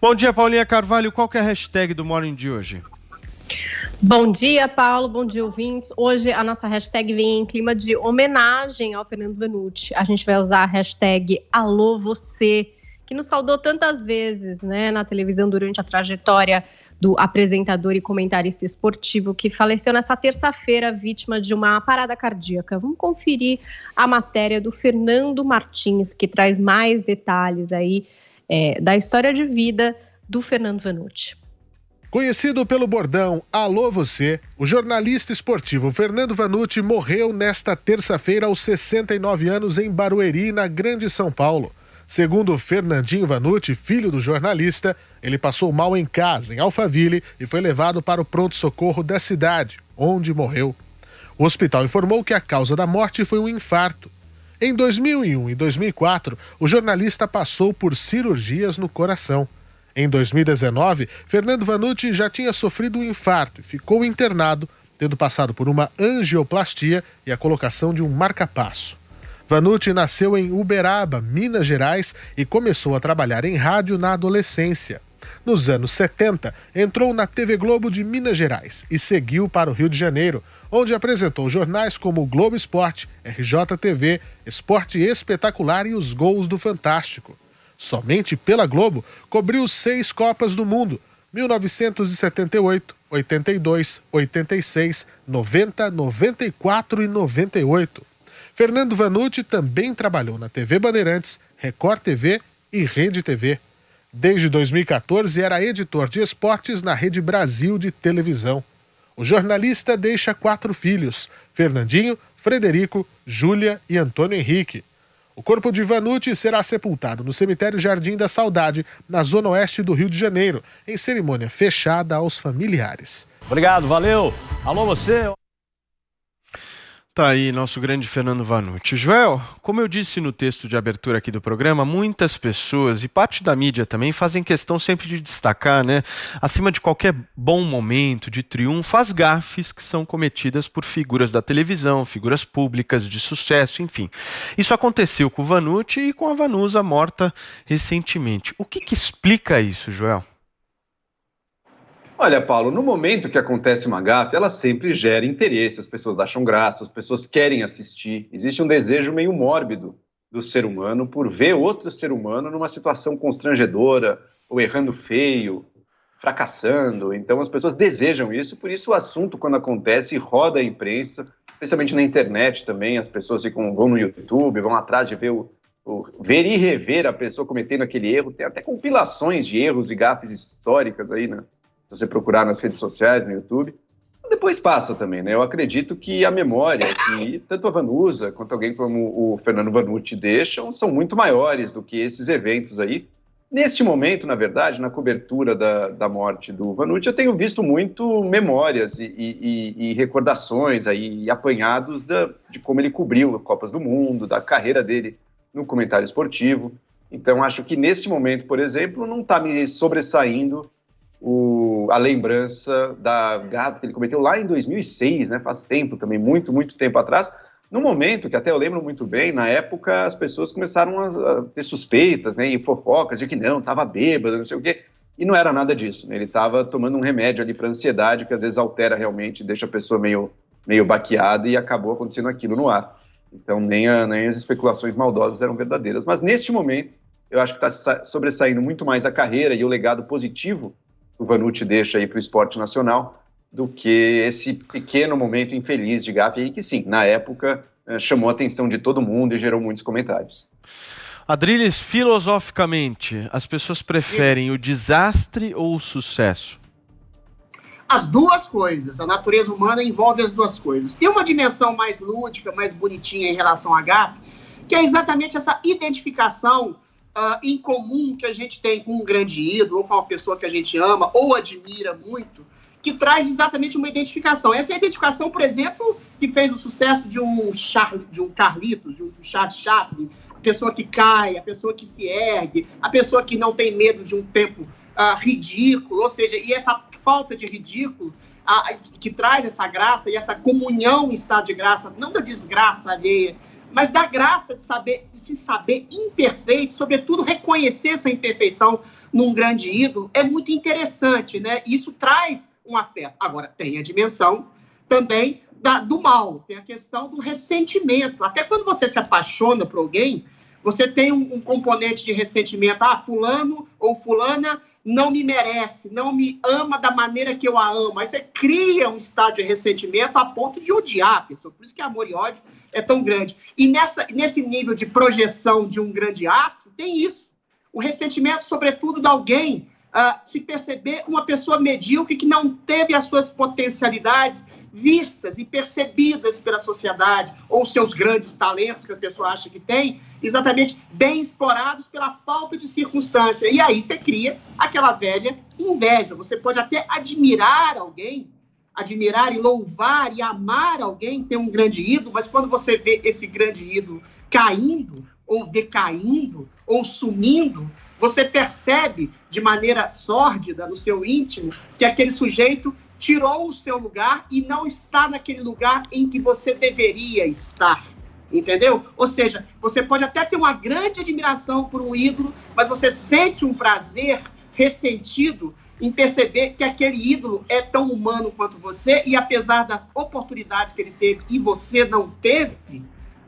Bom dia, Paulinha Carvalho. Qual que é a hashtag do Morning de hoje? Bom dia, Paulo. Bom dia, ouvintes. Hoje a nossa hashtag vem em clima de homenagem ao Fernando Vanucci. A gente vai usar a hashtag Alô Você, que nos saudou tantas vezes, né, na televisão durante a trajetória do apresentador e comentarista esportivo que faleceu nessa terça-feira, vítima de uma parada cardíaca. Vamos conferir a matéria do Fernando Martins, que traz mais detalhes aí da história de vida do Fernando Vanucci. Conhecido pelo bordão Alô Você, o jornalista esportivo Fernando Vanucci morreu nesta terça-feira aos 69 anos em Barueri, na Grande São Paulo. Segundo Fernandinho Vanucci, filho do jornalista, ele passou mal em casa, em Alphaville, e foi levado para o pronto-socorro da cidade, onde morreu. O hospital informou que a causa da morte foi um infarto. Em 2001 e 2004, o jornalista passou por cirurgias no coração. Em 2019, Fernando Vanucci já tinha sofrido um infarto e ficou internado, tendo passado por uma angioplastia e a colocação de um marca-passo. Vanucci nasceu em Uberaba, Minas Gerais, e começou a trabalhar em rádio na adolescência. Nos anos 70, entrou na TV Globo de Minas Gerais e seguiu para o Rio de Janeiro, onde apresentou jornais como o Globo Esporte, RJTV, Esporte Espetacular e os Gols do Fantástico. Somente pela Globo, cobriu 6 Copas do Mundo, 1978, 82, 86, 90, 94 e 98. Fernando Vanucci também trabalhou na TV Bandeirantes, Record TV e Rede TV. Desde 2014, era editor de esportes na Rede Brasil de televisão. O jornalista deixa 4 filhos, Fernandinho, Frederico, Júlia e Antônio Henrique. O corpo de Vanucci será sepultado no cemitério Jardim da Saudade, na zona oeste do Rio de Janeiro, em cerimônia fechada aos familiares. Obrigado, valeu. Alô, você. Tá aí nosso grande Fernando Vanucci. Joel, como eu disse no texto de abertura aqui do programa, muitas pessoas e parte da mídia também fazem questão sempre de destacar, né, acima de qualquer bom momento de triunfo, as gafes que são cometidas por figuras da televisão, figuras públicas de sucesso, enfim. Isso aconteceu com o Vanucci e com a Vanusa, morta recentemente. O que explica isso, Joel? Olha, Paulo, no momento que acontece uma gafe, ela sempre gera interesse, as pessoas acham graça, as pessoas querem assistir. Existe um desejo meio mórbido do ser humano por ver outro ser humano numa situação constrangedora, ou errando feio, fracassando. Então as pessoas desejam isso, por isso o assunto, quando acontece, roda a imprensa, especialmente na internet também, as pessoas vão no YouTube, vão atrás de ver ver e rever a pessoa cometendo aquele erro. Tem até compilações de erros e gafes históricas aí, né? Se você procurar nas redes sociais, no YouTube, depois passa também, né? Eu acredito que a memória que tanto a Vanusa quanto alguém como o Fernando Vanucci deixam são muito maiores do que esses eventos aí. Neste momento, na verdade, na cobertura da morte do Vanucci, eu tenho visto muito memórias e recordações aí, apanhados de como ele cobriu Copas do Mundo, da carreira dele no comentário esportivo. Então, acho que neste momento, por exemplo, não está me sobressaindo a lembrança da gafe que ele cometeu lá em 2006, né? Faz tempo também, muito, muito tempo atrás, no momento que até eu lembro muito bem, na época as pessoas começaram a ter suspeitas, né, e fofocas de que não, estava bêbado, não sei o quê, e não era nada disso, né? Ele estava tomando um remédio ali para ansiedade, que às vezes altera realmente, deixa a pessoa meio baqueada, e acabou acontecendo aquilo no ar. Então nem as especulações maldosas eram verdadeiras. Mas neste momento, eu acho que está sobressaindo muito mais a carreira e o legado positivo o Vanucci deixa aí para o esporte nacional, do que esse pequeno momento infeliz de gafe aí, que sim, na época chamou a atenção de todo mundo e gerou muitos comentários. Adriles, filosoficamente, as pessoas preferem o desastre ou o sucesso? As duas coisas, a natureza humana envolve as duas coisas. Tem uma dimensão mais lúdica, mais bonitinha em relação à gafe, que é exatamente essa identificação em comum que a gente tem com um grande ídolo, ou com uma pessoa que a gente ama ou admira muito, que traz exatamente uma identificação. Essa é a identificação, por exemplo, que fez o sucesso de um Carlitos, de um Charles Chaplin, a pessoa que cai, a pessoa que se ergue, a pessoa que não tem medo de um tempo ridículo, ou seja, e essa falta de ridículo que traz essa graça e essa comunhão em estado de graça, não da desgraça alheia, mas da graça de se saber imperfeito, sobretudo reconhecer essa imperfeição num grande ídolo, é muito interessante, né? Isso traz um afeto. Agora, tem a dimensão também do mal, tem a questão do ressentimento. Até quando você se apaixona por alguém, você tem um componente de ressentimento. Fulano ou fulana não me merece, não me ama da maneira que eu a amo. Aí você cria um estado de ressentimento a ponto de odiar a pessoa. Por isso que amor e ódio é tão grande. E nesse nível de projeção de um grande astro, tem isso. O ressentimento, sobretudo, de alguém se perceber uma pessoa medíocre que não teve as suas potencialidades vistas e percebidas pela sociedade, ou seus grandes talentos que a pessoa acha que tem, exatamente bem explorados pela falta de circunstância. E aí você cria aquela velha inveja. Você pode até admirar alguém, admirar e louvar e amar alguém, ter um grande ídolo, mas quando você vê esse grande ídolo caindo, ou decaindo, ou sumindo, você percebe de maneira sórdida no seu íntimo que aquele sujeito tirou o seu lugar e não está naquele lugar em que você deveria estar, entendeu? Ou seja, você pode até ter uma grande admiração por um ídolo, mas você sente um prazer ressentido em perceber que aquele ídolo é tão humano quanto você e apesar das oportunidades que ele teve e você não teve,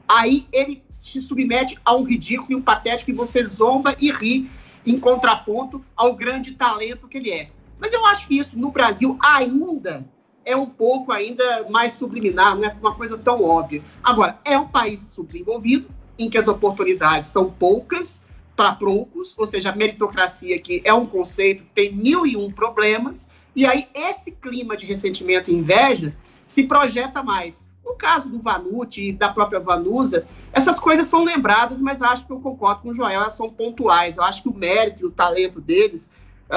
aí ele se submete a um ridículo e um patético e você zomba e ri em contraponto ao grande talento que ele é. Mas eu acho que isso, no Brasil, ainda é um pouco ainda mais subliminar, não é uma coisa tão óbvia. Agora, é um país subdesenvolvido, em que as oportunidades são poucas para poucos, ou seja, a meritocracia aqui é um conceito que tem 1001 problemas, e aí esse clima de ressentimento e inveja se projeta mais. No caso do Vanucci e da própria Vanusa, essas coisas são lembradas, mas acho que eu concordo com o Joel, elas são pontuais. Eu acho que o mérito e o talento deles,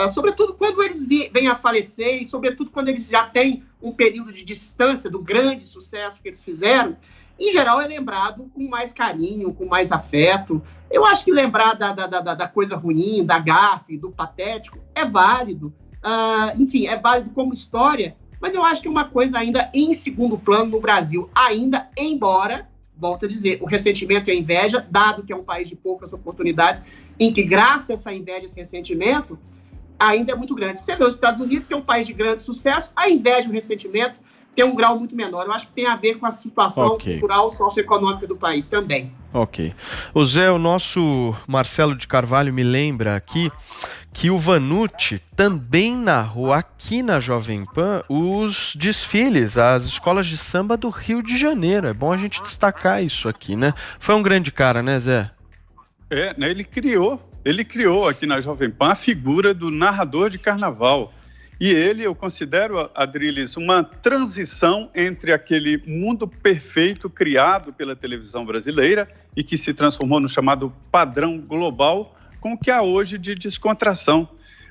sobretudo quando eles vêm a falecer e sobretudo quando eles já têm um período de distância do grande sucesso que eles fizeram, em geral é lembrado com mais carinho, com mais afeto. Eu acho que lembrar da coisa ruim, da gafe, do patético, é válido. Enfim, é válido como história, mas eu acho que é uma coisa ainda em segundo plano no Brasil, ainda embora, volto a dizer, o ressentimento e a inveja, dado que é um país de poucas oportunidades, em que graças a essa inveja e esse ressentimento, ainda é muito grande. Você vê os Estados Unidos, que é um país de grande sucesso, a inveja e o ressentimento tem um grau muito menor. Eu acho que tem a ver com a situação cultural, socioeconômica do país também. Ok. O Zé, o nosso Marcelo de Carvalho me lembra aqui que o Vanucci também narrou aqui na Jovem Pan os desfiles, as escolas de samba do Rio de Janeiro. É bom a gente destacar isso aqui, né? Foi um grande cara, né, Zé? Né, ele criou aqui na Jovem Pan a figura do narrador de carnaval. E ele, eu considero, Adriles, uma transição entre aquele mundo perfeito criado pela televisão brasileira e que se transformou no chamado padrão global, com o que há hoje de descontração.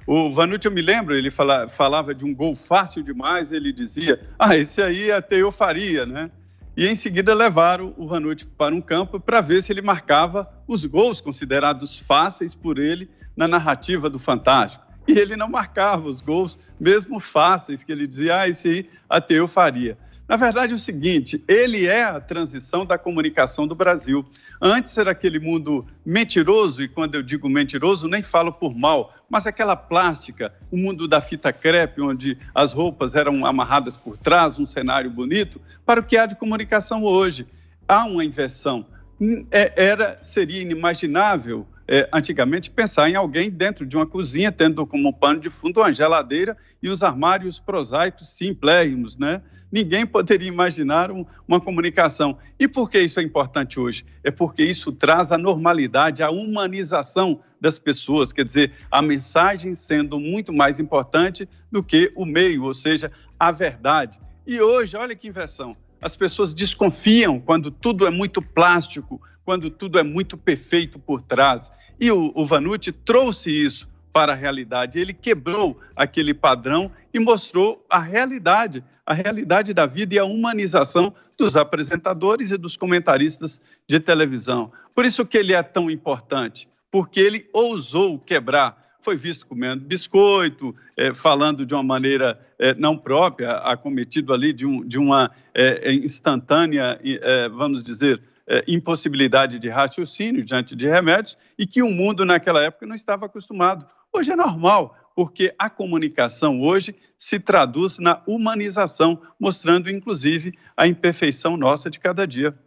O Vanucci, eu me lembro, ele falava de um gol fácil demais, ele dizia, esse aí até eu faria, né? E em seguida levaram o Vanucci para um campo para ver se ele marcava os gols considerados fáceis por ele na narrativa do Fantástico. E ele não marcava os gols, mesmo fáceis, que ele dizia, esse aí até eu faria. Na verdade, é o seguinte, ele é a transição da comunicação do Brasil. Antes era aquele mundo mentiroso, e quando eu digo mentiroso, nem falo por mal, mas aquela plástica, o mundo da fita crepe, onde as roupas eram amarradas por trás, um cenário bonito, para o que há de comunicação hoje. Há uma inversão. Seria inimaginável, antigamente, pensar em alguém dentro de uma cozinha, tendo como pano de fundo uma geladeira e os armários prosaicos simplérrimos, né? Ninguém poderia imaginar uma comunicação. E por que isso é importante hoje? É porque isso traz a normalidade, a humanização das pessoas, quer dizer, a mensagem sendo muito mais importante do que o meio, ou seja, a verdade. E hoje, olha que inversão, as pessoas desconfiam quando tudo é muito plástico, quando tudo é muito perfeito por trás. E o Vanucci trouxe isso para a realidade. Ele quebrou aquele padrão e mostrou a realidade da vida e a humanização dos apresentadores e dos comentaristas de televisão. Por isso que ele é tão importante, porque ele ousou quebrar. Foi visto comendo biscoito, falando de uma maneira não própria, acometido ali de uma instantânea, vamos dizer, impossibilidade de raciocínio diante de remédios e que o mundo naquela época não estava acostumado. Hoje é normal, porque a comunicação hoje se traduz na humanização, mostrando inclusive a imperfeição nossa de cada dia.